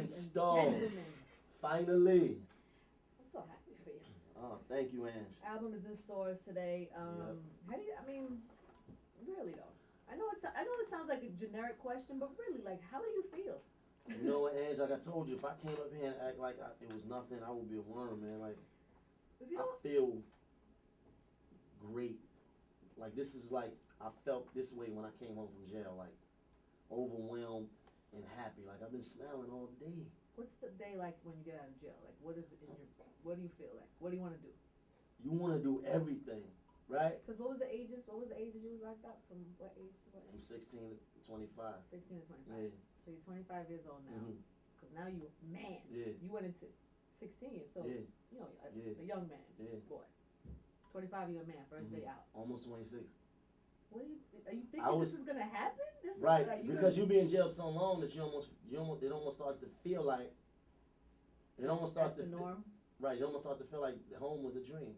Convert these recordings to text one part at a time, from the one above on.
stars. Finally. I'm so happy for you. Oh, thank you, Ange. Album is in stores today. Yep. How do you? I mean, really though. I know it sounds like a generic question, but really, like, how do you feel? You know what, Ange? Like I told you, if I came up here and act like it was nothing, I would be a worm, man. Like, I feel great. Like, this is like, I felt this way when I came home from jail. Like, overwhelmed and happy. Like, I've been smiling all day. What's the day like when you get out of jail? Like, what is it in your? What do you feel like? What do you want to do? You want to do everything, right? Because what was the ages you was locked up? From what age to what age? From 16 to 25. 16 to 25. Yeah. So you're 25 years old now. Because now you're a man. Yeah. You went into 16, you're still, Yeah. you know, a young man. Yeah. Boy. 25, you're a man, first day out. Almost 26. Are you thinking this is gonna happen? This right, is like, because you be in jail so long that it almost starts to feel like it almost starts to the norm. Right, it almost starts to feel like home was a dream.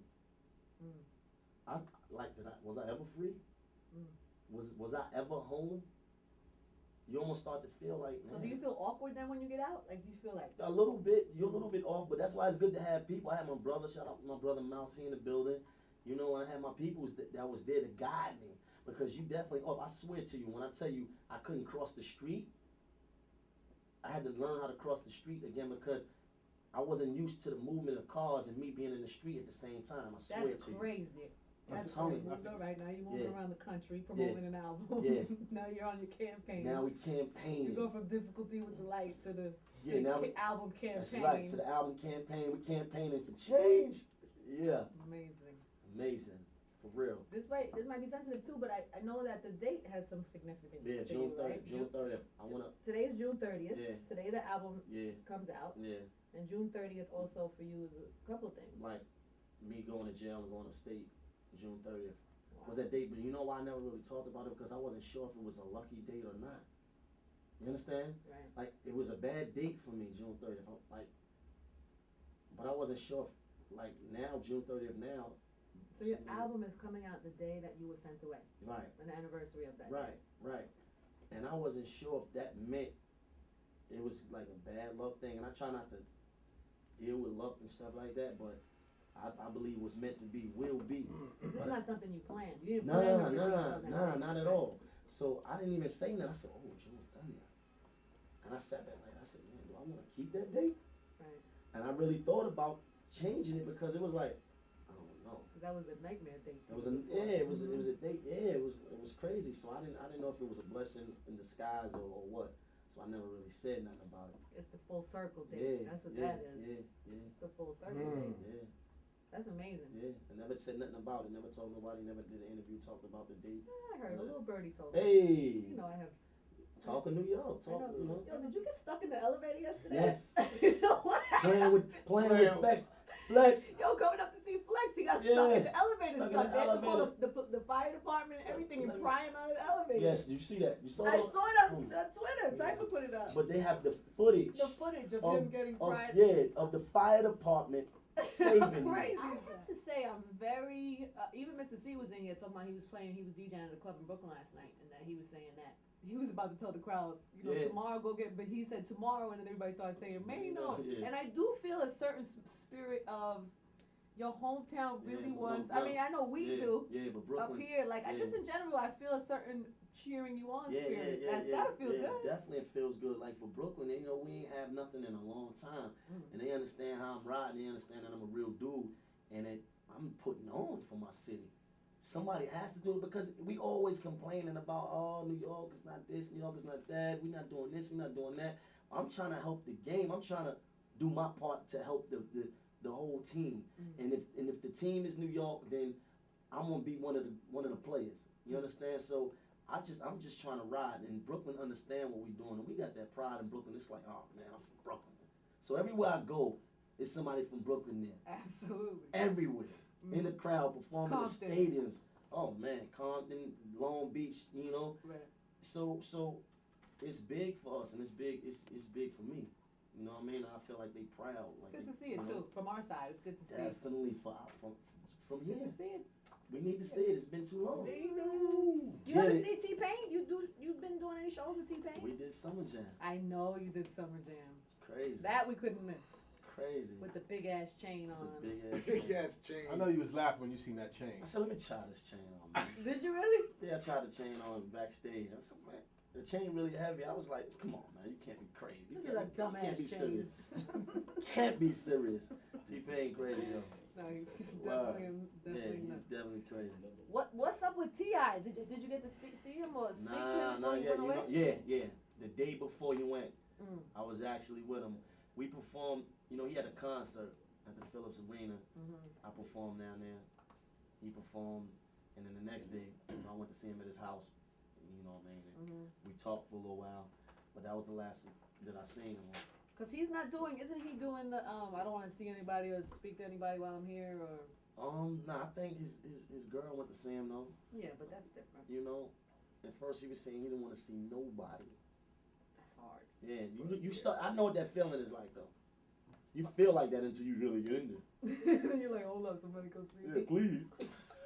Mm. Was I ever free? Mm. Was I ever home? You almost start to feel like, man. So do you feel awkward then when you get out? Like, do you feel like a little bit? You're a little bit off, but that's why it's good to have people. I had my brother, shout out to my brother Mouse, he in the building. You know, I had my people that was there to guide me. Because you definitely off. I swear to you, when I tell you I couldn't cross the street, I had to learn how to cross the street again because I wasn't used to the movement of cars and me being in the street at the same time. I swear to you. That's crazy. That's crazy. So right now you're moving around the country promoting an album. Yeah. Now you're on your campaign. Now we campaigning. You go from difficulty with the light to the album campaign. That's right, to the album campaign. We campaigning for change. Yeah. Amazing. For real. This might be sensitive too, but I know that the date has some significance. Yeah, June 30th. Right? June 30th. Today's June 30th. Yeah. Today the album comes out. Yeah. And June 30th also for you is a couple of things. Like me going to jail and going upstate, June 30th. Was that date, but you know why I never really talked about it? Because I wasn't sure if it was a lucky date or not. You understand? Right. Like, it was a bad date for me, June 30th. But I wasn't sure if, like, now, June 30th now. So your album is coming out the day that you were sent away. Right. On the anniversary of that. Right. And I wasn't sure if that meant it was like a bad luck thing. And I try not to deal with luck and stuff like that, but I believe what's meant to be will be. This is not something you planned. You didn't plan not at all. So I didn't even say that. I said, oh, June 30th. And I sat back like, I said, man, do I want to keep that date? Right. And I really thought about changing it because it was like, I don't know. That was a nightmare date. It was a date. Yeah, it was crazy. So I didn't know if it was a blessing in disguise or what. So I never really said nothing about it. It's the full circle date. That's what that is. Yeah. It's the full circle date. Yeah. That's amazing. Yeah, I never said nothing about it. Never told nobody. Never did an interview talked about the date. I heard a little birdie told me. Hey. You know I have. Talking New York. You know. Yo, did you get stuck in the elevator yesterday? Yes. What? Playing with Flex. Yo, coming up to see Flex, he got stuck in the elevator. They had to call the fire department and everything and pry him out of the elevator. Yes, did you see that? You saw I saw it on Twitter. Cypher put it up. But they have the footage. The footage of him getting pried. Of the fire department saving crazy. I have to say, I'm very. Even Mr. C was in here talking about he was DJing at a club in Brooklyn last night, and that he was saying that he was about to tell the crowd, tomorrow go get. But he said tomorrow, and then everybody started saying Maino. Yeah. And I do feel a certain spirit of your hometown really wants. I mean, I know we do. Yeah, but Brooklyn up here, like I just in general, I feel a certain cheering you on spirit. That's gotta feel good. Definitely, it feels good. Like for Brooklyn, we ain't have nothing in a long time, and they understand how I'm riding. They understand that I'm a real dude, and that I'm putting on for my city. Somebody has to do it because we always complaining about, New York is not this, New York is not that. We're not doing this, we're not doing that. I'm trying to help the game. I'm trying to do my part to help the whole team. And if the team is New York, then I'm gonna be one of the players. You understand? So I'm just trying to ride, and Brooklyn understand what we're doing, and we got that pride in Brooklyn. It's like, oh man, I'm from Brooklyn. So everywhere I go, there's somebody from Brooklyn there. Absolutely. Everywhere. In the crowd, performing in the stadiums. Oh man, Compton, Long Beach, Right. So it's big for us, and it's big for me. You know what I mean? I feel like they proud. It's good to see it too. From our side, it's good to see. Definitely from here. Good to see it. We need to see it. It's been too long. You ever see T-Pain? You've been doing any shows with T-Pain? We did Summer Jam. I know you did Summer Jam. Crazy. That we couldn't miss. Crazy. With the big ass chain on. Big ass chain. I know you was laughing when you seen that chain. I said, let me try this chain on, man. Did you really? Yeah, I tried the chain on backstage. I said, man, the chain really heavy. I was like, come on, man, you can't be crazy. This is a dumbass can't be chain. serious. Can't be serious. T-Pain crazy, though. No, he's Wow. definitely he's not. definitely crazy. What's up with T.I.? Did you get to see him or speak to him before you went away? Yeah. The day before he went, Mm. I was actually with him. We performed, he had a concert at the Phillips Arena. Mm-hmm. I performed down there. He performed, and then the next day, I went to see him at his house. You know what I mean? Mm-hmm. We talked for a little while, but that was the last that I seen him. Cause he's not doing, isn't he doing the I don't want to see anybody or speak to anybody while I'm here or? Nah, I think his girl went to see him though. Yeah, but that's different. At first he was saying he didn't want to see nobody. That's hard. Yeah, you start. I know what that feeling is like though. You feel like that until you really get in there. Then you're like, hold up, somebody come see me. Yeah, please.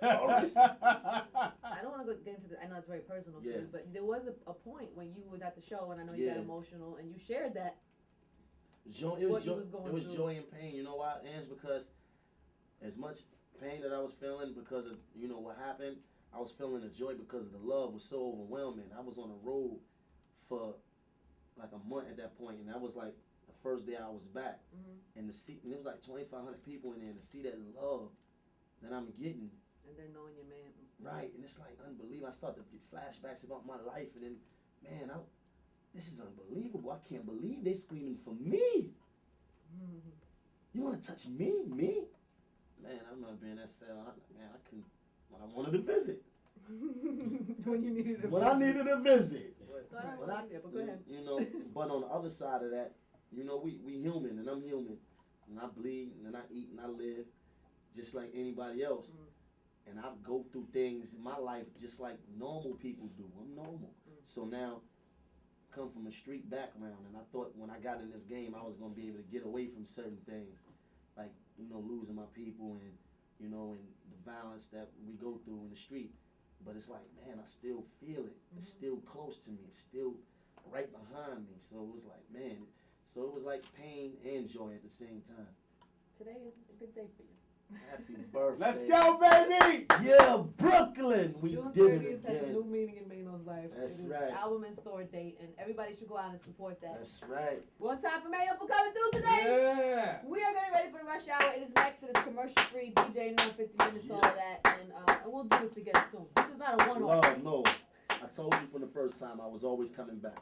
I don't want to get into I know it's very personal for you, but there was a point when you was at the show and I know you got emotional and you shared that. It was through. joy and pain. You know why, Ange? Because as much pain that I was feeling because of what happened, I was feeling the joy because the love was so overwhelming. I was on the road for like a month at that point, and that was like the first day I was back. Mm-hmm. And there was like 2,500 people in there, and to see that love that I'm getting. And then knowing your man. Right, and it's like unbelievable. I started to get flashbacks about my life, and then, man, this is unbelievable. I can't believe they screaming for me. Mm-hmm. You want to touch me? Me? Man, I remember being in that cell. I couldn't. When I wanted to visit. When you needed a visit. When I needed a visit. So I don't want to but go ahead. But on the other side of that, we human, and I'm human, and I bleed, and I eat, and I live, just like anybody else. Mm. And I go through things in my life just like normal people do. I'm normal. Mm. So now, come from a street background, and I thought when I got in this game, I was gonna be able to get away from certain things, like losing my people and and the violence that we go through in the street. But it's like, man, I still feel it. It's still close to me. It's still right behind me. So it was like, man. So it was like pain and joy at the same time. Today is a good day for you. Happy birthday. Let's go, baby! Yeah, Brooklyn. We June did 30th it has a again. new meaning in Maino's life. That's it is right. Album and store date, and everybody should go out and support that. That's right. One time for Maino for coming through today. Yeah! We are getting ready for the rush hour. It is next. It is commercial free. DJ 50 minutes, all of that, and we'll do this again soon. This is not a one-off. Love, no. I told you from the first time I was always coming back.